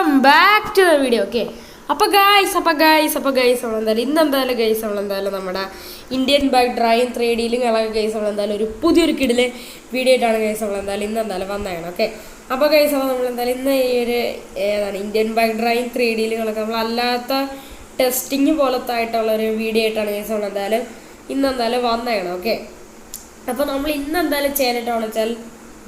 Welcome back to the video. Okay, അപ്പോൾ guys നമ്മളെന്തായാലും നമ്മളെന്തായാലും നമ്മുടെ ഇന്ത്യൻ ബൈക്ക് ഡ്രൈവിംഗ് 3Dയിലും കളക ഗൈസ് നമ്മളെന്തായാലും ഒരു പുതിയൊരു കിടിലെ വീഡിയോ ആയിട്ടാണ് ഗൈസ് നമ്മളെന്തായാലും ഇന്നെന്തായാലും വന്നതാണ്. ഓക്കെ, അപ്പോൾ ഗൈസ് അപ്പോൾ നമ്മളെന്തായാലും ഇന്ന് ഈ ഒരു ഇന്ത്യൻ ബൈക്ക് ഡ്രൈവിംഗ് 3Dയിലും കളക നമ്മളല്ലാത്ത ടെസ്റ്റിങ് പോലത്തെ ആയിട്ടുള്ള ഒരു വീഡിയോ ആയിട്ടാണ് ഗൈസ് നമ്മളെന്തായാലും ഇന്നെന്തായാലും വന്നതാണ്. ഓക്കെ, അപ്പോൾ നമ്മൾ ഇന്നെന്തായാലും ചെയ്യാനായിട്ടാണെന്ന് വെച്ചാൽ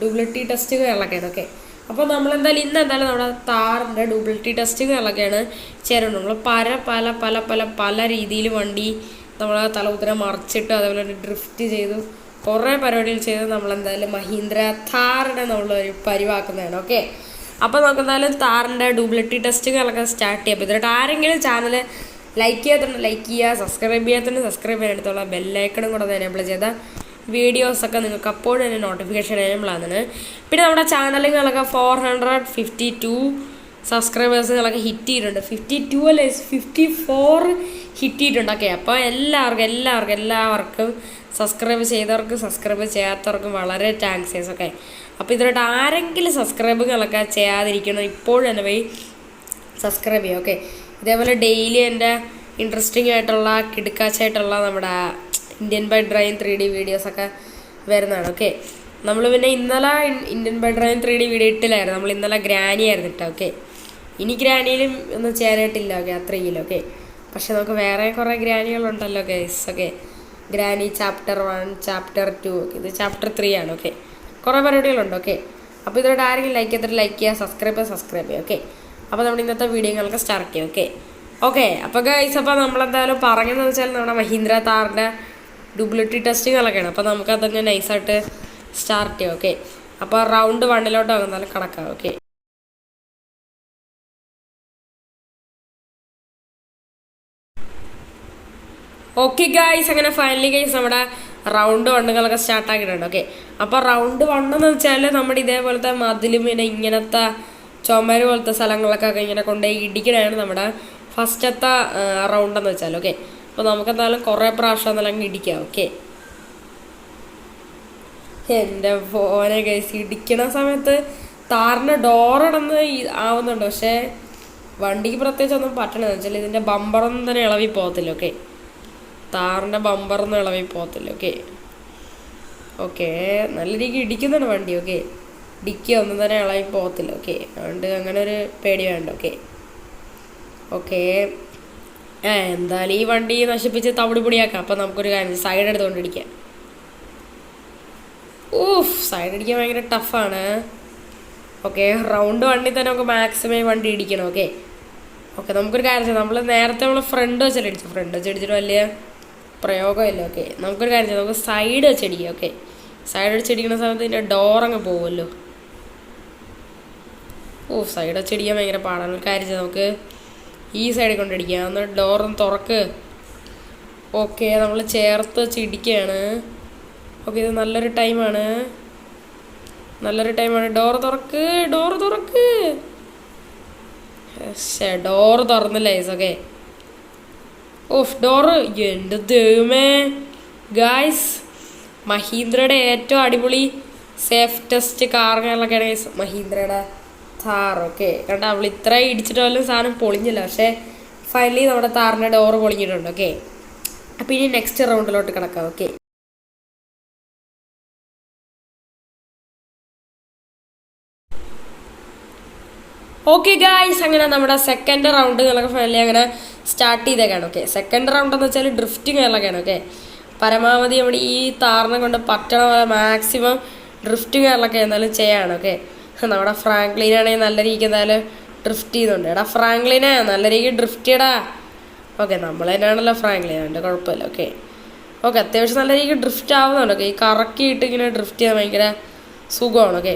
ഡ്യൂപ്ലിറ്റി ടെസ്റ്റുകളൊക്കെയാണ്. ഓക്കെ, അപ്പോൾ നമ്മളെന്തായാലും ഇന്നെന്തായാലും നമ്മുടെ താറിൻ്റെ ഡ്യൂപ്ലിറ്റി ടെസ്റ്റുകളൊക്കെയാണ് ചെയ്യാറുണ്ട്. നമ്മൾ പല രീതിയിൽ വണ്ടി നമ്മൾ തലകുത്തനെ മറിച്ചിട്ട് അതേപോലെ തന്നെ ഡ്രിഫ്റ്റ് ചെയ്തു കുറേ പരിപാടികൾ ചെയ്ത് നമ്മളെന്തായാലും മഹീന്ദ്ര താറിനെ നമ്മളൊരു പരിവാക്കുന്നതാണ്. ഓക്കെ, അപ്പോൾ നമുക്കെന്തായാലും താറിൻ്റെ ഡ്യൂപ്ലിറ്റി ടെസ്റ്റുകളൊക്കെ സ്റ്റാർട്ട് ചെയ്യാം. അപ്പോൾ ഇതിനായിട്ട് ആരെങ്കിലും ചാനൽ ലൈക്ക് ചെയ്യാത്തുണ്ട് ലൈക്ക് ചെയ്യുക, സബ്സ്ക്രൈബ് ചെയ്യാനടുത്തുള്ള ബെല്ലൈക്കണും കൂടെ ഒന്ന് എനേബിൾ ചെയ്താൽ വീഡിയോസൊക്കെ നിങ്ങൾക്ക് അപ്പോഴും തന്നെ നോട്ടിഫിക്കേഷൻ എനേബിൾ ആകുന്നതാണ്. പിന്നെ നമ്മുടെ ചാനലുകളൊക്കെ 452 സബ്സ്ക്രൈബേഴ്സുകളൊക്കെ ഹിറ്റ് ചെയ്തിട്ടുണ്ട്. 52 അല്ലേ 54 ഹിറ്റ് ചെയ്തിട്ടുണ്ട്. ഓക്കെ, അപ്പോൾ എല്ലാവർക്കും സബ്സ്ക്രൈബ് ചെയ്തവർക്കും സബ്സ്ക്രൈബ് ചെയ്യാത്തവർക്കും വളരെ താങ്ക്സ്. ഓക്കെ, അപ്പോൾ ഇതിനായിട്ട് ആരെങ്കിലും സബ്സ്ക്രൈബുകളൊക്കെ ചെയ്യാതിരിക്കണം ഇപ്പോഴും തന്നെ പോയി സബ്സ്ക്രൈബ് ചെയ്യുക. ഓക്കെ, ഇതേപോലെ ഡെയിലി എൻ്റെ ഇൻട്രസ്റ്റിംഗ് ആയിട്ടുള്ള കിടുക്കാച്ചായിട്ടുള്ള നമ്മുടെ ഇന്ത്യൻ ബൈക്ക് ഡ്രൈവിംഗ് 3D വീഡിയോസൊക്കെ വരുന്നതാണ്. ഓക്കെ, നമ്മൾ പിന്നെ ഇന്നലെ Indian bike driving 3D video ഇട്ടില്ലായിരുന്നു. നമ്മൾ ഇന്നലെ ഗ്രാനി ആയിരുന്നു ഇട്ട. ഓക്കെ, ഇനി ഗ്രാനിയിലും ഒന്നും ചെയ്യാനായിട്ടില്ല. ഓക്കെ, അത്രയില്ല. ഓക്കെ, പക്ഷെ നമുക്ക് വേറെ കുറേ ഗ്രാനികളുണ്ടല്ലോ guys. Okay, granny chapter 1 chapter 2 ഇത് ചാപ്റ്റർ 3 ആണ്. ഓക്കെ, കുറേ പരിപാടികളുണ്ട്. ഓക്കെ, അപ്പോൾ ഇതിലൂടെ ആരെങ്കിലും ലൈക്ക് ചെയ്യുക, സബ്സ്ക്രൈബ് ചെയ്യുക. ഓക്കെ, അപ്പോൾ നമ്മൾ ഇന്നത്തെ വീഡിയോകളൊക്കെ സ്റ്റാർട്ട് ചെയ്യും. ഓക്കെ, അപ്പോൾ ഗൈസ് അപ്പോൾ നമ്മളെന്തായാലും പറഞ്ഞതെന്ന് വെച്ചാൽ നമ്മുടെ മഹീന്ദ്ര താറിൻ്റെ ഡ്യൂപ്ലിറ്റി ടെസ്റ്റിങ്ങൊക്കെയാണ്. അപ്പോൾ നമുക്കതങ്ങ് നൈസായിട്ട് സ്റ്റാർട്ട് ചെയ്യാം. ഓക്കെ, അപ്പോൾ റൗണ്ട് 1 എന്തായാലും കടക്കാം. ഓക്കെ, ഓക്കെ ഗൈസ് അങ്ങനെ ഫൈനലി ഗൈസ് നമ്മുടെ റൗണ്ട് 1 സ്റ്റാർട്ടാക്കിയിട്ടുണ്ട്. ഓക്കെ, അപ്പോൾ റൗണ്ട് 1 എന്ന് വെച്ചാൽ നമ്മുടെ ഇതേപോലത്തെ മതിലും പിന്നെ ഇങ്ങനത്തെ ചുമര് പോലത്തെ സ്ഥലങ്ങളൊക്കെ ഇങ്ങനെ കൊണ്ടുപോയി ഇടിക്കണതാണ് നമ്മുടെ ഫസ്റ്റത്തെ റൗണ്ട് എന്ന് വെച്ചാൽ. ഓക്കെ, അപ്പോൾ നമുക്കെന്തായാലും കുറേ പ്രാവശ്യം എന്നാലും ഇടിക്കാം. ഓക്കെ, എൻ്റെ ഫോനെ ഗൈസ് ഇടിക്കണ സമയത്ത് താറിൻ്റെ ഡോറടന്ന് ആവുന്നുണ്ട്. പക്ഷേ വണ്ടിക്ക് പ്രത്യേകിച്ച് ഒന്നും പറ്റണമെന്ന് വെച്ചാൽ ഇതിൻ്റെ ബമ്പറൊന്നും തന്നെ ഇളവി പോകത്തില്ല. ഓക്കെ, താറിൻ്റെ ബമ്പറൊന്നും ഇളവി പോകത്തില്ല. ഓക്കെ നല്ല രീതിക്ക് ഇടിക്കുന്നുണ്ട് വണ്ടി. ഓക്കെ, ഡിക്കി ഒന്നും തന്നെ ഇളവി പോകത്തില്ല. ഓക്കെ, അതുകൊണ്ട് അങ്ങനെ ഒരു പേടി വേണ്ട. ഓക്കെ എന്തായാലും ഈ വണ്ടി നശിപ്പിച്ച് തവിട് പൊടിയാക്കാം. അപ്പോൾ നമുക്കൊരു കാര്യം സൈഡ് എടുത്തുകൊണ്ടിരിക്കാം. സൈഡ് അടിക്കാൻ ഭയങ്കര ടഫാണ്. ഓക്കെ, റൗണ്ട് 1 തന്നെ നമുക്ക് മാക്സിമം വണ്ടി ഇടിക്കണം. ഓക്കെ നമുക്കൊരു കാര്യം ചെയ്യാം. നമ്മൾ നേരത്തെ ഫ്രണ്ട് വെച്ചല്ലേ അടിച്ചു, ഫ്രണ്ട് വെച്ച് അടിച്ചിട്ട് വലിയ പ്രയോഗമില്ല. ഓക്കെ, നമുക്കൊരു കാര്യം ചെയ്യാം, നമുക്ക് സൈഡ് വെച്ചടിക്കാം. ഓക്കെ, സൈഡ് വെച്ചടിക്കുന്ന സമയത്ത് ഇതിൻ്റെ ഡോറങ്ങ് പോകുമല്ലോ. സൈഡ് വെച്ചടിക്കാൻ ഭയങ്കര പാടാണ്. ഒരു കാര്യം ചെയ്യാം, നമുക്ക് ഈ സൈഡിൽ കൊണ്ടടിക്കാം. എന്നാൽ ഡോറൊന്ന് തുറക്ക്. ഓക്കെ, നമ്മൾ ചേർത്ത് വെച്ച് ഇടിക്കുകയാണ്. ഓക്കെ, ഇത് നല്ലൊരു ടൈമാണ്. ഡോറ് തുറക്ക്. ഡോറ് തുറന്നില്ല ഗൈസ്. ഓക്കെ, ഡോറ് എൻ്റെ ദൈവമേ ഗൈസ്, മഹീന്ദ്രയുടെ ഏറ്റവും അടിപൊളി സേഫ്റ്റസ്റ്റ് കാറുകളൊക്കെയാണ് ഗൈസ് മഹീന്ദ്രയുടെ താർ. ഓക്കെ, കണ്ട അവൾ ഇത്ര ഇടിച്ചിട്ട് പോലും സാധനം പൊളിഞ്ഞില്ല. പക്ഷേ ഫൈനലി നമ്മുടെ താറിൻ്റെ ഡോറ് പൊളിഞ്ഞിട്ടുണ്ട്. ഓക്കെ, അപ്പോൾ ഇനി നെക്സ്റ്റ് റൗണ്ടിലോട്ട് കിടക്കാം. ഓക്കെ ഗായ്സ് അങ്ങനെ നമ്മുടെ സെക്കൻഡ് റൗണ്ടുകളൊക്കെ ഫൈനലി അങ്ങനെ സ്റ്റാർട്ട് ചെയ്തേക്കാണ്. ഓക്കെ, സെക്കൻഡ് റൗണ്ട് എന്ന് വെച്ചാൽ ഡ്രിഫ്റ്റിങ്ങുകളൊക്കെയാണ്. ഓക്കെ, പരമാവധി നമ്മുടെ ഈ താറിനെ കൊണ്ട് പറ്റണ പോലെ മാക്സിമം ഡ്രിഫ്റ്റിങ്ങുകളൊക്കെ എന്തായാലും ചെയ്യാണ്. ഓക്കെ, നമ്മുടെ ഫ്രാങ്ക്ലിനാണെങ്കിൽ നല്ല രീതിക്ക് എന്തായാലും ഡ്രിഫ്റ്റ് ചെയ്യുന്നുണ്ട്. എടാ ഫ്രാങ്ക്ലിനെ നല്ല രീതിക്ക് ഡ്രിഫ്റ്റ് ചെയ്യടാ. ഓക്കെ, നമ്മൾ തന്നെയാണല്ലോ ഫ്രാങ്ക്ലിൻ, അതിൻ്റെ കുഴപ്പമില്ല. ഓക്കെ അത്യാവശ്യം നല്ല രീതിക്ക് ഡ്രിഫ്റ്റ് ആവുന്നുണ്ട്. ഓക്കെ, ഈ കറക്കിയിട്ട് ഇങ്ങനെ ഡ്രിഫ്റ്റ് ചെയ്യാൻ ഭയങ്കര സുഖമാണ്.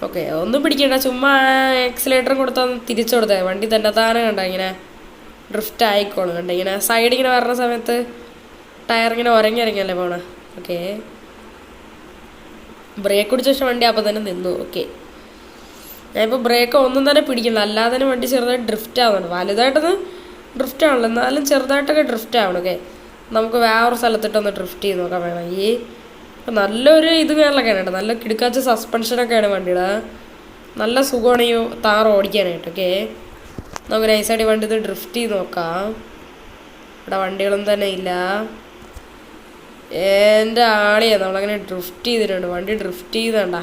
ഓക്കെ ഒന്നും പിടിക്കണ്ട, ചുമ്മാ ആക്സിലേറ്റർ കൊടുത്തൊന്ന് തിരിച്ചു കൊടുത്തേ വണ്ടി തന്നെ താനെ കണ്ട ഇങ്ങനെ ഡ്രിഫ്റ്റ് ആയിക്കോളും. കണ്ട ഇങ്ങനെ സൈഡ് ഇങ്ങനെ വരുന്ന സമയത്ത് ടയർ ഇങ്ങനെ ഉരങ്ങിയല്ലേ പോണ. ഓക്കെ, ബ്രേക്ക് പിടിച്ച ശേഷം വണ്ടി അപ്പം തന്നെ നിന്നു. ഓക്കെ, ഞാനിപ്പോൾ ബ്രേക്ക് ഒന്നും തന്നെ പിടിക്കണ്ട, അല്ലാതെ തന്നെ വണ്ടി ചെറുതായിട്ട് ഡ്രിഫ്റ്റ് ആവുന്നുണ്ട്. വലുതായിട്ടൊന്നും ഡ്രിഫ്റ്റ് ആവണല്ലോ, എന്നാലും ചെറുതായിട്ടൊക്കെ ഡ്രിഫ്റ്റ് ആവണം. ഓക്കെ, നമുക്ക് വേറൊരു സ്ഥലത്തിട്ടൊന്ന് ഡ്രിഫ്റ്റ് ചെയ്ത് നോക്കാൻ വേണമെങ്കിൽ. നല്ലൊരു ഇത് കേരളമൊക്കെയാണ് കേട്ടോ, നല്ല കിടുക്കാച്ച സസ്പെൻഷനൊക്കെയാണ് വണ്ടിയുടെ. നല്ല സുഖമാണ് ഈ താർ ഓടിക്കാനായിട്ട്. ഓക്കെ, നമുക്ക് നൈസായിട്ട് വണ്ടി ഇത് ഡ്രിഫ്റ്റ് ചെയ്ത് നോക്കാം. ഇവിടെ വണ്ടികളൊന്നും തന്നെ ഇല്ല. എൻ്റെ ആളിയാ നമ്മളങ്ങനെ ഡ്രിഫ്റ്റ് ചെയ്തിട്ടുണ്ട്. വണ്ടി ഡ്രിഫ്റ്റ് ചെയ്തണ്ട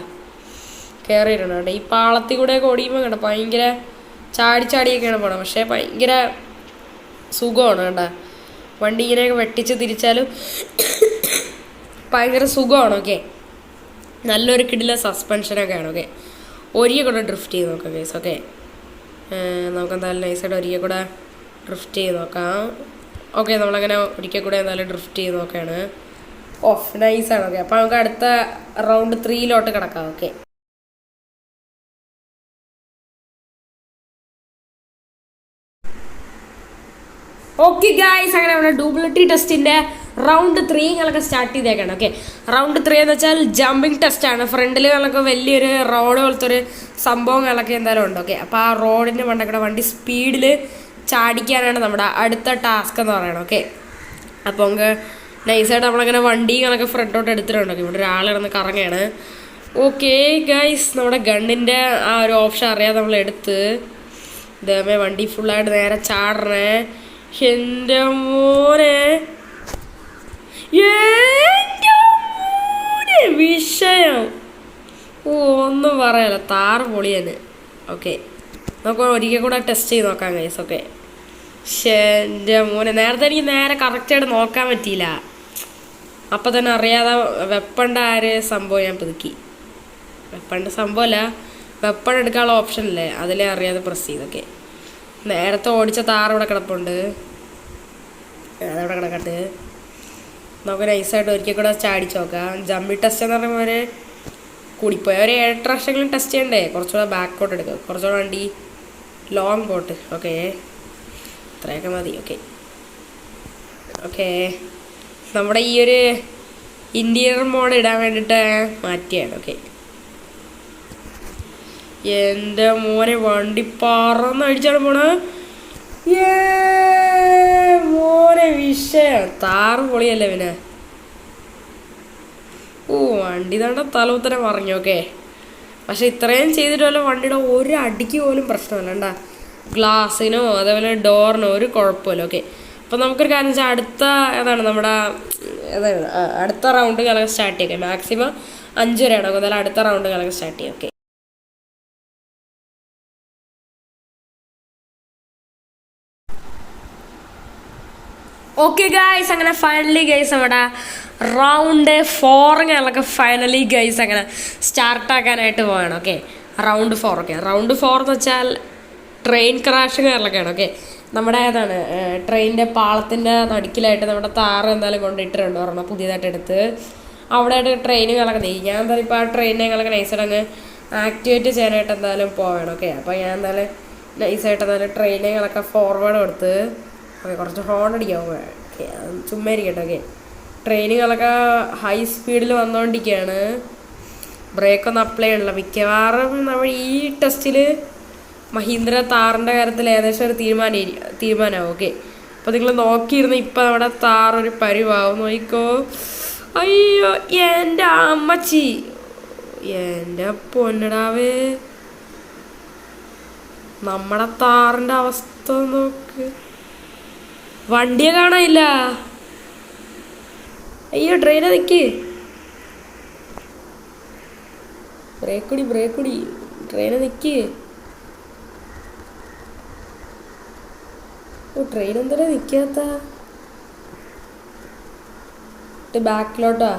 കയറിയിട്ടുണ്ട് കേട്ടോ. ഈ പാളത്തിൽ കൂടെയൊക്കെ ഓടിക്കുമ്പോൾ കേട്ടോ ഭയങ്കര ചാടിയൊക്കെയാണ് പോകണം. പക്ഷേ ഭയങ്കര സുഖമാണ് കേട്ടോ. വണ്ടി ഇങ്ങനെയൊക്കെ വെട്ടിച്ച് തിരിച്ചാലും ഭയങ്കര സുഖമാണ്. ഓക്കെ, നല്ലൊരു കിടില സസ്പെൻഷനൊക്കെയാണ്. ഓക്കെ, ഒരിക്കൽ കൂടെ ഡ്രിഫ്റ്റ് ചെയ്ത് നോക്കാം ഗൈസ്. ഓക്കെ, നമുക്ക് എന്തായാലും നൈസായിട്ട് ഒരിക്കൽ കൂടെ ഡ്രിഫ്റ്റ് ചെയ്ത് നോക്കാം. ഓക്കെ, നമ്മളങ്ങനെ ഒരിക്കൽ കൂടെ എന്തായാലും ഡ്രിഫ്റ്റ് ചെയ്ത് നോക്കുകയാണ്. ഓഫ് നൈസാണ്. ഓക്കെ, അപ്പോൾ നമുക്ക് അടുത്ത റൗണ്ട് 3 കിടക്കാം. ഓക്കെ, ഓക്കെ ഗായ്സ്, അങ്ങനെ നമ്മുടെ ഡ്യൂബിലിറ്റി ടെസ്റ്റിൻ്റെ റൗണ്ട് 3 ഞങ്ങളൊക്കെ സ്റ്റാർട്ട് ചെയ്തേക്കാണ്. ഓക്കെ, റൗണ്ട് 3 എന്ന് വെച്ചാൽ ജമ്പിങ് ടെസ്റ്റാണ്. ഫ്രണ്ടിൽ ഞങ്ങൾക്ക് വലിയൊരു റോഡ് പോലത്തെ ഒരു സംഭവങ്ങളൊക്കെ എന്തായാലും ഉണ്ട്. ഓക്കെ, അപ്പോൾ ആ റോഡിൻ്റെ മണ്ടക്കൂടെ വണ്ടി സ്പീഡിൽ ചാടിക്കാനാണ് നമ്മുടെ അടുത്ത ടാസ്ക് എന്ന് പറയുന്നത്. ഓക്കെ, അപ്പോൾ നമുക്ക് നൈസായിട്ട് നമ്മളങ്ങനെ വണ്ടികളൊക്കെ ഫ്രണ്ടോട്ട് എടുത്തിട്ടുണ്ട്. ഓക്കെ, ഇവിടെ ഒരാൾ കിടന്ന് കറങ്ങുകയാണ്. ഓക്കെ ഗൈസ്, നമ്മുടെ ഗണ്ണിൻ്റെ ആ ഒരു ഓപ്ഷൻ അറിയാതെ നമ്മൾ എടുത്ത് ഇതേമേ വണ്ടി ഫുള്ളായിട്ട് നേരെ ചാടണേ. എൻ്റെ മോനെ വിഷയം ഒന്നും പറയാല്ല, താറ് പൊളിയാണ്. ഓക്കെ, നമുക്ക് ഒരിക്കൽ കൂടെ ടെസ്റ്റ് ചെയ്ത് നോക്കാം ഗൈസ്. ഓക്കെ, എൻ്റെ മോനെ നേരത്തെ എനിക്ക് നേരെ കറക്റ്റായിട്ട് നോക്കാൻ പറ്റിയില്ല. അപ്പം തന്നെ അറിയാതെ വെപ്പണ്ട സംഭവം ഞാൻ പുതുക്കി. വെപ്പണ്ട സംഭവമല്ല, വെപ്പൺ എടുക്കാനുള്ള ഓപ്ഷനല്ലേ, അതിലേ അറിയാതെ പ്രസ് ചെയ്തൊക്കെ. നേരത്തെ ഓടിച്ച താറ് ഇവിടെ കിടപ്പുണ്ട്, അതവിടെ കിടക്കട്ടെ. നമുക്ക് നൈസായിട്ട് ഒരിക്കൽ കൂടെ ചാടിച്ച് നോക്കാം. ജമ്പിങ് ടെസ്റ്റ് എന്ന് പറയുമ്പോൾ ഒരു കൂടിപ്പോയി ഒരു 7 പ്രാവശ്യമെങ്കിലും ടെസ്റ്റ് ചെയ്യണ്ടേ. കുറച്ചുകൂടെ ബാക്കോട്ട് എടുക്കുക, കുറച്ചുകൂടെ വണ്ടി ലോങ് പോട്ട്. ഓക്കെ, ഇത്രയൊക്കെ മതി. ഓക്കെ, ഓക്കെ, നമ്മുടെ ഈ ഒരു ഇൻറ്റീരിയർ മോഡ് ഇടാൻ വേണ്ടിയിട്ട് മാറ്റിയാണ്. ഓക്കെ, എൻ്റെ മോനെ വണ്ടി പറന്ന് അടിച്ചാണ് പോണ. മോനെ വിഷയം താറ് പൊളിയല്ലേ പിന്നെ. വണ്ടി തണ്ട തലവുത്തരം പറഞ്ഞു. ഓക്കെ, പക്ഷെ ഇത്രയും ചെയ്തിട്ടുമല്ലോ വണ്ടിയുടെ ഒരു അടിക്ക് പോലും പ്രശ്നമല്ല കണ്ടാ. ഗ്ലാസ്സിനോ അതേപോലെ ഡോറിനോ ഒരു കുഴപ്പമില്ല. ഓക്കെ, അപ്പം നമുക്കൊരു കാര്യം വെച്ചാൽ അടുത്ത നമ്മുടെ അടുത്ത റൗണ്ട് കളൊക്കെ സ്റ്റാർട്ട് ചെയ്യാം. മാക്സിമം 5 വരെയാണ്. എന്തായാലും അടുത്ത റൗണ്ട് കളൊക്കെ സ്റ്റാർട്ട് ചെയ്യാം. ഓക്കെ, ഓക്കെ ഗൈസ്, അങ്ങനെ ഫൈനലി ഗൈസ് നമ്മുടെ റൗണ്ട് 4 ഞങ്ങളൊക്കെ ഫൈനലി ഗൈസ് അങ്ങനെ സ്റ്റാർട്ടാക്കാനായിട്ട് പോവാണ്. Okay, round 4. ഓക്കെ, റൗണ്ട് 4 എന്ന് വെച്ചാൽ ട്രെയിൻ ക്രാഷ് കാര്യങ്ങളൊക്കെയാണ്. ഓക്കെ, നമ്മുടെ ട്രെയിനിൻ്റെ പാളത്തിൻ്റെ നടുക്കിലായിട്ട് നമ്മുടെ താറ് എന്തായാലും കൊണ്ടിട്ടിട്ടുണ്ട് പറഞ്ഞാൽ പുതിയതായിട്ട് എടുത്ത് അവിടെ ആയിട്ട് ട്രെയിനുകളൊക്കെ നീ. ഞാൻ എന്തായാലും ഇപ്പോൾ ആ ട്രെയിനുകളൊക്കെ നൈസായിട്ട് അങ്ങ് ആക്ടിവേറ്റ് ചെയ്യാനായിട്ട് എന്തായാലും പോവാണ്. ഓക്കെ, അപ്പോൾ ഞാൻ എന്തായാലും നൈസായിട്ട് എന്തായാലും ട്രെയിനുകളൊക്കെ ഫോർവേഡ് കൊടുത്ത്. ഓക്കെ, കുറച്ച് ഹോൺ അടിക്കാം. ഓക്കെ, ചുമ്മാ ഇരിക്കട്ടെ. ഓക്കെ, ട്രെയിനുകളൊക്കെ ഹൈ സ്പീഡിൽ വന്നുകൊണ്ടിരിക്കുകയാണ്. ബ്രേക്കൊന്നും അപ്ലൈ ചെയ്യണില്ല. മിക്കവാറും നമ്മൾ ഈ ടെസ്റ്റിൽ മഹീന്ദ്ര താറിൻ്റെ കാര്യത്തിൽ ഏകദേശം ഒരു തീരുമാനമാവും. ഓക്കെ, അപ്പോൾ നിങ്ങൾ നോക്കിയിരുന്ന ഇപ്പം നമ്മുടെ താറൊരു പരിവാവും. നോക്കിക്കോ. അയ്യോ എൻ്റെ അമ്മച്ചി, എൻ്റെ പൊന്നടാവേ, നമ്മുടെ താറിൻ്റെ അവസ്ഥ നോക്ക്. വണ്ടിയെ കാണാനില്ല. അയ്യോ ട്രെയിനെ നിൽക്ക്. ബ്രേക്കുടി ട്രെയിനെ നിൽക്ക്. ട്രെയിൻ എന്തിനാ നിൽക്കാത്ത? ബാക്കിലോട്ടാ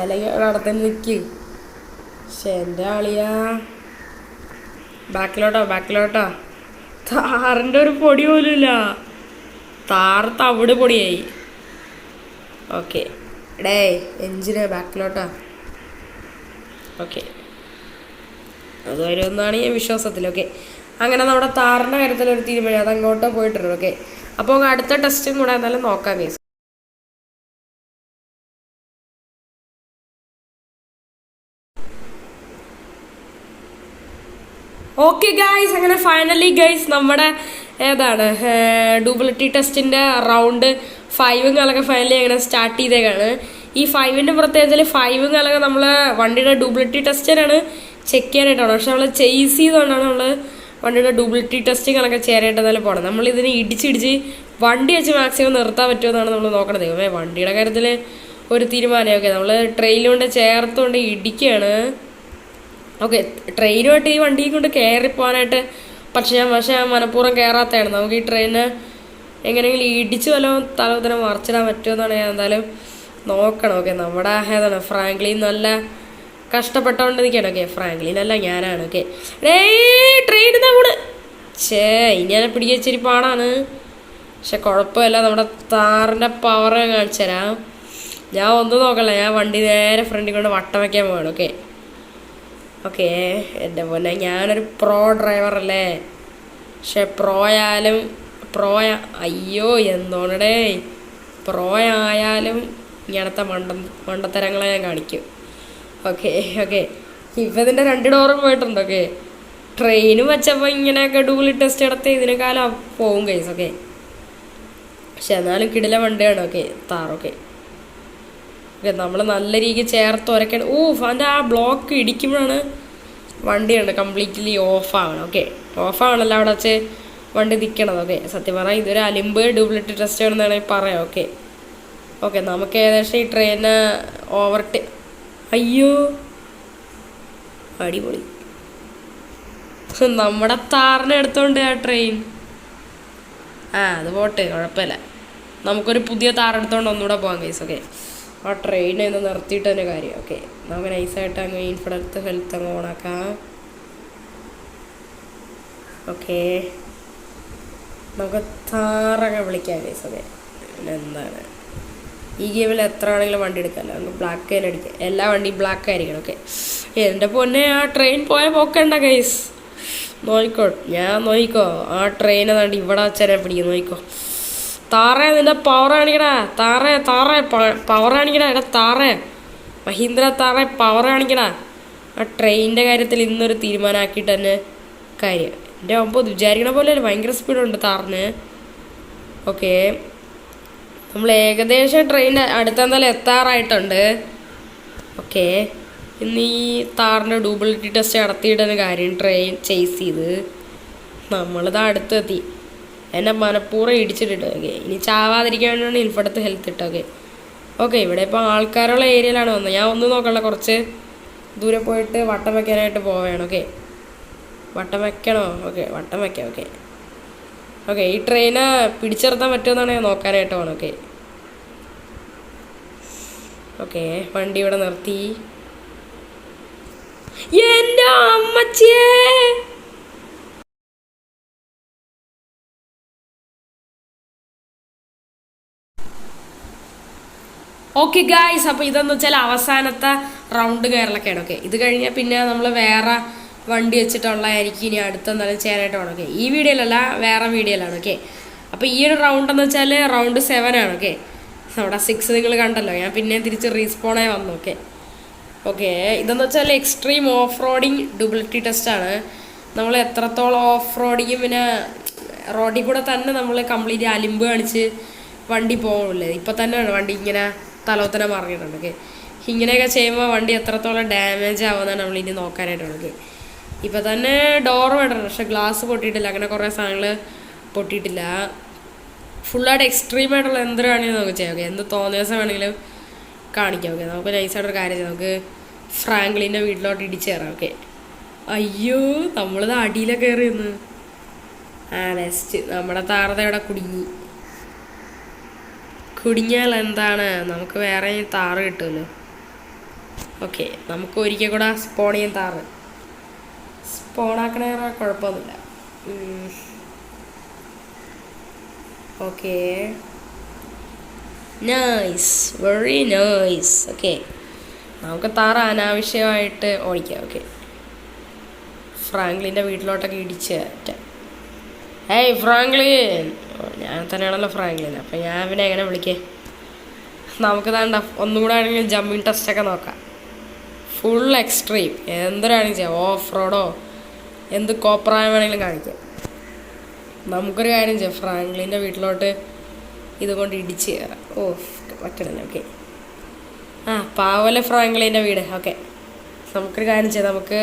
അല്ലെങ്കിൽ അവിടെ തന്നെ നിൽക്ക്. പക്ഷെ എൻ്റെ ആളിയാ ബാക്കിലോട്ടാ. താറിൻ്റെ ഒരു പൊടി പോലും ഇല്ല. താറ് തവിട് പൊടിയായി. ഓക്കെ, എഞ്ചിന് ബാക്കിലോട്ടാ. ഓക്കെ, അത് വരുമെന്നാണ് ഞാൻ വിശ്വാസത്തിൽ. ഓക്കെ, അങ്ങനെ നമ്മുടെ താറിൻ്റെ കാര്യത്തിൽ ഒരു തീരുമാനം അത് അങ്ങോട്ടോ പോയിട്ടുണ്ട്. ഓക്കെ, അപ്പോൾ അടുത്ത ടെസ്റ്റും കൂടെ എന്തായാലും നോക്കാം കേസ്. ഓക്കെ ഗൈസ്, അങ്ങനെ ഫൈനലി ഗൈസ് നമ്മുടെ ഡ്യൂബിലിറ്റി ടെസ്റ്റിൻ്റെ റൗണ്ട് 5 കാലൊക്കെ ഫൈനലി അങ്ങനെ സ്റ്റാർട്ട് ചെയ്തേക്കാണ്. ഈ 5ൻ്റെ പ്രത്യേകതയിൽ 5 കാലൊക്കെ നമ്മൾ വണ്ടിയുടെ ഡ്യൂബിലിറ്റി ടെസ്റ്റിനാണ് ചെക്ക് ചെയ്യാനായിട്ടാണ്. പക്ഷെ നമ്മൾ ചേസ് ചെയ്തുകൊണ്ടാണ് നമ്മൾ വണ്ടിയുടെ ഡ്യൂപ്ലിറ്റി ടെസ്റ്റിങ്ങളൊക്കെ ചെയ്യാനായിട്ട് എന്നാലും പോകണം. നമ്മളിതിനെ ഇടിച്ചിടിച്ച് വണ്ടി വെച്ച് മാക്സിമം നിർത്താൻ പറ്റുമെന്നാണ് നമ്മൾ നോക്കണത്. വണ്ടിയുടെ കാര്യത്തിൽ ഒരു തീരുമാനം. ഓക്കെ, നമ്മൾ ട്രെയിനുകൊണ്ട് ചേർത്തുകൊണ്ട് ഇടിക്കുകയാണ്. ഓക്കെ, ട്രെയിനുമായിട്ട് ഈ വണ്ടിയെ കൊണ്ട് കയറി പോകാനായിട്ട് പക്ഷെ ഞാൻ മനഃപൂർവ്വം കയറാത്തതാണ്. നമുക്ക് ഈ ട്രെയിന് എങ്ങനെയെങ്കിലും ഇടിച്ച് വല്ലതും തലവത്തനെ മറിച്ചിടാൻ പറ്റുമെന്നാണ് ഞാൻ എന്തായാലും നോക്കണം. ഓക്കെ, നമ്മുടെ ഏതാണ് ഫ്രാങ്ക്ലിൻ നല്ല കഷ്ടപ്പെട്ടോണ്ട് നിൽക്കണം. ഓക്കെ, ഫ്രാങ്ക്ലിൻ അല്ല, ഞാനാണ്. ഓക്കെ, ട്രെയിൻ കൂടെ ഇനി ഞാൻ പിടിക്കുക ഇച്ചിരി പാടാണ്. പക്ഷെ കുഴപ്പമില്ല, നമ്മുടെ താറിൻ്റെ പവർ ഞാൻ കാണിച്ചു തരാം. ഞാൻ ഒന്നും നോക്കല്ല, ഞാൻ വണ്ടി നേരെ ഫ്രണ്ടിൽ കൊണ്ട് വട്ടം വയ്ക്കാൻ പോകണം. ഓക്കെ ഓക്കെ എൻ്റെ പോലെ ഞാനൊരു പ്രോ ഡ്രൈവർ അല്ലേ. പക്ഷെ അയ്യോ എന്തോണടേ, പ്രോ ആയാലും ഇങ്ങനത്തെ മണ്ടത്തരങ്ങളെ ഞാൻ കാണിക്കും. ഓക്കെ ഓക്കെ ഇപ്പം ഇതിൻ്റെ 2 ഡോറും പോയിട്ടുണ്ട്. ഓക്കെ, ട്രെയിനും വെച്ചപ്പോൾ ഇങ്ങനെയൊക്കെ ഡ്യൂപ്ലിറ്റി ടെസ്റ്റ് നടത്തി ഇതിനേക്കാളും പോവും കേസ്. ഓക്കെ, പക്ഷെ എന്നാലും കിടില വണ്ടിയാണ്. ഓക്കെ, താറൊക്കെ ഓക്കെ നമ്മൾ നല്ല രീതിക്ക് ചേർത്ത് ഉരയ്ക്കണം. അതിൻ്റെ ആ ബ്ലോക്ക് ഇടിക്കുമ്പോഴാണ് വണ്ടിയുണ്ട് കംപ്ലീറ്റ്ലി ഓഫാവണം. ഓക്കെ, ഓഫാവണല്ലോ അവിടെ വെച്ച് വണ്ടി നിൽക്കണത്. ഓക്കെ, സത്യം പറഞ്ഞാൽ ഇതൊരു അലിമ്പ് ഡ്യൂപ്ലിറ്റി ടെസ്റ്റ് ആണെന്നാണ് പറയാം. ഓക്കെ ഓക്കെ നമുക്ക് ഏകദേശം ഈ ട്രെയിന് അയ്യോ അടിപൊളി, നമ്മുടെ താറിനെ എടുത്തോണ്ട് ആ ട്രെയിൻ. അത് പോട്ടെ, കുഴപ്പമില്ല. നമുക്കൊരു പുതിയ താറെടുത്തോണ്ട് ഒന്നുകൂടെ പോകാം കേസ്. ഓക്കെ, ആ ട്രെയിനെ ഒന്ന് നിർത്തിയിട്ട് തന്നെ കാര്യം. ഓക്കെ, നമുക്ക് നൈസായിട്ട് അങ്ങ് ഇൻഫിനിറ്റ് ഹെൽത്ത് അങ്ങ് ഓണാക്കാം. ഓക്കെ, നമുക്ക് താറൊക്കെ വിളിക്കാം കേസ്. ഓക്കെ, എന്താണ് ഈ ഗെയിമിൽ എത്ര ആണെങ്കിലും വണ്ടി എടുക്കാമല്ലോ. നമുക്ക് ബ്ലാക്ക് തന്നെ അടിക്കാം. എല്ലാ വണ്ടിയും ബ്ലാക്ക് ആയിരിക്കണം. ഓക്കെ, എൻ്റെ പൊന്നെ ആ ട്രെയിൻ പോയ പോക്കണ്ട കേസ്. നോയിക്കോ ആ ട്രെയിൻ ഏതാണ്ട് ഇവിടെ വെച്ചാൽ പിടിക്കും. നോയിക്കോ താറേ, നിന്റെ പവർ കാണിക്കടാ. താറേ പവർ കാണിക്കടാ. എടാ താറേ, മഹീന്ദ്ര താറേ പവർ കാണിക്കടാ. ആ ട്രെയിനിൻ്റെ കാര്യത്തിൽ ഇന്നൊരു തീരുമാനമാക്കിയിട്ട് തന്നെ കാര്യം. എൻ്റെ ഒമ്പത് വിചാരിക്കണ പോലെ ഭയങ്കര സ്പീഡുണ്ട് താറിന്. ഓക്കെ, നമ്മൾ ഏകദേശം ട്രെയിൻ അടുത്തെന്തായാലും എത്താറായിട്ടുണ്ട്. ഓക്കെ, ഇന്ന് ഈ താറിൻ്റെ ഡ്യൂപ്ലിറ്റി ടെസ്റ്റ് നടത്തിയിടുന്ന കാര്യം ട്രെയിൻ ചേസ് ചെയ്ത് നമ്മളിത് അടുത്തെത്തി. എന്നെ മനഃപൂർവ്വം ഇടിച്ചിട്ടിട്ട്. ഓക്കെ, ഇനി ചാവാതിരിക്കാൻ വേണ്ടിയാണ് ഇൻഫിനിറ്റ് ഹെൽത്ത് ഇട്ട്. ഓക്കെ ഓക്കെ ഇവിടെ ഇപ്പോൾ ആൾക്കാരുള്ള ഏരിയയിലാണ് വന്നത്. ഞാൻ ഒന്നും നോക്കണ്ട, കുറച്ച് ദൂരെ പോയിട്ട് വട്ടം വയ്ക്കാനായിട്ട് പോവുകയാണ്. ഓക്കെ, വട്ടം വയ്ക്കണോ? ഓക്കെ, വട്ടം വയ്ക്കാം. ഓക്കെ ഓക്കെ ഈ ട്രെയിന് പിടിച്ചിർത്താൻ പറ്റുമെന്നാണ് ഞാൻ നോക്കാനായിട്ട് പോകണം. ഓക്കെ ഓക്കെ വണ്ടി ഇവിടെ നിർത്തി. എൻ്റെ അമ്മച്ചിയേ, ഓക്കെ ഗായ്സ്, അപ്പോൾ ഇതെന്ന് വെച്ചാൽ അവസാനത്തെ റൗണ്ട് കയറലൊക്കെയാണ്. ഓക്കെ, ഇത് കഴിഞ്ഞാൽ പിന്നെ നമ്മൾ വേറെ വണ്ടി വെച്ചിട്ടുള്ളതായിരിക്കും ഇനി അടുത്തെന്തായാലും ചെയ്യാനായിട്ട് വേണം. ഓക്കെ, ഈ വീഡിയോയിലല്ല, വേറെ വീഡിയോയിലാണ്. ഓക്കെ, അപ്പോൾ ഈ ഒരു റൗണ്ട് എന്ന് വെച്ചാൽ റൗണ്ട് 7 ആണ്. ഓക്കെ, നമ്മുടെ 6 നിങ്ങൾ കണ്ടല്ലോ, ഞാൻ പിന്നെ തിരിച്ച് റീസ്പോണായി വന്നു. ഓക്കെ ഓക്കെ ഇതെന്ന് വെച്ചാൽ എക്സ്ട്രീം ഓഫ് റോഡിങ് ഡ്യൂപ്ലിറ്റി ടെസ്റ്റാണ്. നമ്മൾ എത്രത്തോളം ഓഫ് റോഡിങ്ങും പിന്നെ റോഡിൽ കൂടെ തന്നെ നമ്മൾ കംപ്ലീറ്റ് അലിമ്പ് കാണിച്ച് വണ്ടി പോകില്ലേ. ഇപ്പം തന്നെ വണ്ടി ഇങ്ങനെ തലോത്തനെ മറിഞ്ഞിട്ടുണ്ട്. ഓക്കെ, ഇങ്ങനെയൊക്കെ ചെയ്യുമ്പോൾ വണ്ടി എത്രത്തോളം ഡാമേജ് ആവുമെന്നാണ് നമ്മളിനി നോക്കാനായിട്ടുള്ളത്. ഓക്കെ, ഇപ്പം തന്നെ ഡോർ വേണം, പക്ഷെ ഗ്ലാസ് പൊട്ടിയിട്ടില്ല. അങ്ങനെ കുറേ സാധനങ്ങൾ പൊട്ടിയിട്ടില്ല. ഫുള്ളായിട്ട് എക്സ്ട്രീമായിട്ടുള്ള എന്തിനാണെങ്കിലും നമുക്ക് ചെയ്യാം. ഓക്കെ, എന്ത് തോന്നിയ ദിവസം വേണമെങ്കിലും കാണിക്കാം. ഓക്കെ, നമുക്ക് നൈസായിട്ടൊരു കാര്യം ചെയ്യാം. നമുക്ക് ഫ്രാങ്ക്ലിൻ്റെ വീട്ടിലോട്ട് ഇടിച്ചു കയറാം. ഓക്കെ, അയ്യോ നമ്മളിത് അടിയിലൊക്കെ കയറി നിന്ന്. നെക്സ്റ്റ് നമ്മുടെ താറത ഇവിടെ കുടുങ്ങിയാൽ എന്താണ്, നമുക്ക് വേറെ താറ് കിട്ടുമല്ലോ. ഓക്കെ, നമുക്ക് ഒരിക്കൽ കൂടെ സ്പോൺ ചെയ്യാൻ താറ് സ്പോണാക്കണ കുഴപ്പമൊന്നുമില്ല. Okay, nice, very nice. Okay, നമുക്ക് താറ് അനാവശ്യമായിട്ട് ഓടിക്കാം. ഓക്കെ, ഫ്രാങ്ക്ലിൻ്റെ വീട്ടിലോട്ടൊക്കെ ഇടിച്ച് കയറ്റാം. ഏയ് ഫ്രാങ്ക്ലിൻ, ഞാൻ തന്നെയാണല്ലോ ഫ്രാങ്ക്ലിൻ. അപ്പം ഞാൻ പിന്നെ എങ്ങനെ വിളിക്കേ? നമുക്ക് താണ്ട ഒന്നും കൂടെ ആണെങ്കിൽ ജമ്പിങ് ടെസ്റ്റൊക്കെ നോക്കാം. ഫുൾ എക്സ്ട്രീം എന്തൊരാണെങ്കിൽ ചെയ്യാം. ഓഫ് റോഡോ എന്ത് കോപ്രായം വേണമെങ്കിലും കാണിക്കാം. നമുക്കൊരു കാര്യം ചെയ്യാം, ഫ്രാങ്ക്ലിൻ്റെ വീട്ടിലോട്ട് ഇതുകൊണ്ട് ഇടിച്ച് കയറാം. പറ്റണല്ലേ. ഓക്കെ, പാവലെ ഫ്രാങ്ക്ലിൻ്റെ വീട്. ഓക്കെ, നമുക്കൊരു കാര്യം ചെയ്യാം, നമുക്ക്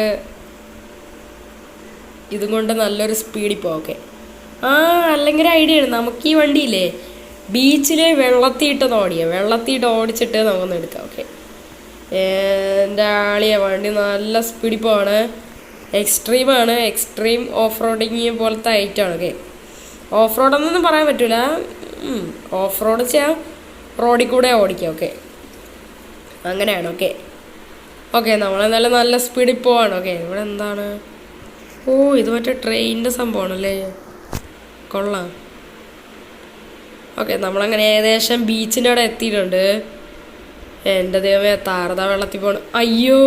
ഇതും കൊണ്ട് നല്ലൊരു സ്പീഡിൽ പോകാം. ഓക്കെ, ആ അല്ലെങ്കിൽ ഐഡിയ ആണ്. നമുക്ക് ഈ വണ്ടിയില്ലേ ബീച്ചിൽ വെള്ളത്തിയിട്ട് ഓടിച്ചിട്ട് നമുക്കൊന്ന് എടുക്കാം. ഓക്കെ, എൻ്റെ ആളിയ വണ്ടി നല്ല സ്പീഡിൽ പോവാണ്. എക്സ്ട്രീമാണ്, എക്സ്ട്രീം ഓഫ് റോഡിങ് പോലത്തെ ഐറ്റമാണ്. ഓക്കെ, ഓഫ് റോഡൊന്നും പറയാൻ പറ്റൂല, ഓഫ് റോഡ് ചെയ്യാം, റോഡിൽ കൂടെ ഓടിക്കാം. ഓക്കെ, അങ്ങനെയാണ്. ഓക്കെ ഓക്കെ നമ്മളെന്തായാലും നല്ല സ്പീഡിൽ പോവാണ്. ഓക്കെ, ഇവിടെ എന്താണ്? ഓ, ഇത് മറ്റേ ട്രെയിനിൻ്റെ സംഭവമാണല്ലേ, കൊള്ളാം. ഓക്കെ, നമ്മളങ്ങനെ ഏകദേശം ബീച്ചിൻ്റെ അവിടെ എത്തിയിട്ടുണ്ട്. എൻ്റെ ദൈവമേ, താരത വെള്ളത്തിൽ പോകണം. അയ്യോ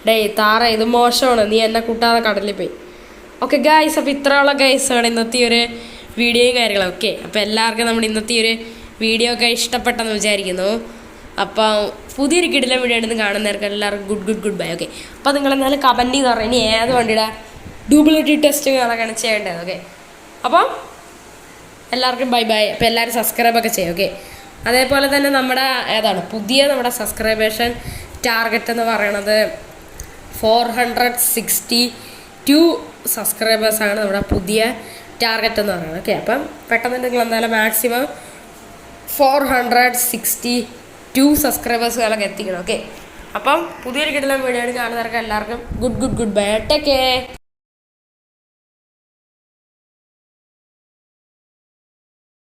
ഡേയ് താര, ഇത് മോശമാണ്, നീ എന്നെ കൂട്ടാതെ കടലിൽ പോയി. ഓക്കെ ഗൈസ്, അപ്പോൾ ഇത്രയുള്ള ഗൈസാണ് ഇന്നത്തെ ഒരു വീഡിയോയും കാര്യങ്ങളും. ഓക്കെ, അപ്പോൾ എല്ലാവർക്കും നമ്മുടെ ഇന്നത്തെ ഒരു വീഡിയോ ഒക്കെ ഇഷ്ടപ്പെട്ടെന്ന് വിചാരിക്കുന്നു. അപ്പം പുതിയൊരു കിടിലൻ വീഡിയോ ആയിട്ട് കാണുന്നവർക്ക് എല്ലാവർക്കും ഗുഡ് ബൈ. ഓക്കെ, അപ്പോൾ നിങ്ങൾ എന്നാലും കമൻറ്റ് ചെയ്ത് പറഞ്ഞു ഇനി ഏത് വണ്ടിയുടെ ഡ്യൂപ്ലിക്കേറ്റ് ടെസ്റ്റിങ് അതൊക്കെയാണ് ചെയ്യേണ്ടത്. ഓക്കെ, അപ്പം എല്ലാവർക്കും ബൈ. അപ്പോൾ എല്ലാവരും സബ്സ്ക്രൈബൊക്കെ ചെയ്യും. ഓക്കെ, അതേപോലെ തന്നെ നമ്മുടെ നമ്മുടെ സബ്സ്ക്രൈബേഷൻ ടാർഗറ്റ് എന്ന് പറയണത് 462 സബ്സ്ക്രൈബേഴ്സാണ് നമ്മുടെ പുതിയ ടാർഗറ്റ് എന്ന് പറയുന്നത്. ഓക്കെ, അപ്പം പെട്ടെന്ന് നിങ്ങൾ എന്തായാലും മാക്സിമം 462 സബ്സ്ക്രൈബേഴ്സുകളൊക്കെ എത്തിക്കണം. ഓക്കെ, അപ്പം പുതിയൊരു കിടിലൻ വീഡിയോ കാണുന്നവർക്ക് എല്ലാവർക്കും ഗുഡ് ബൈ. Take care.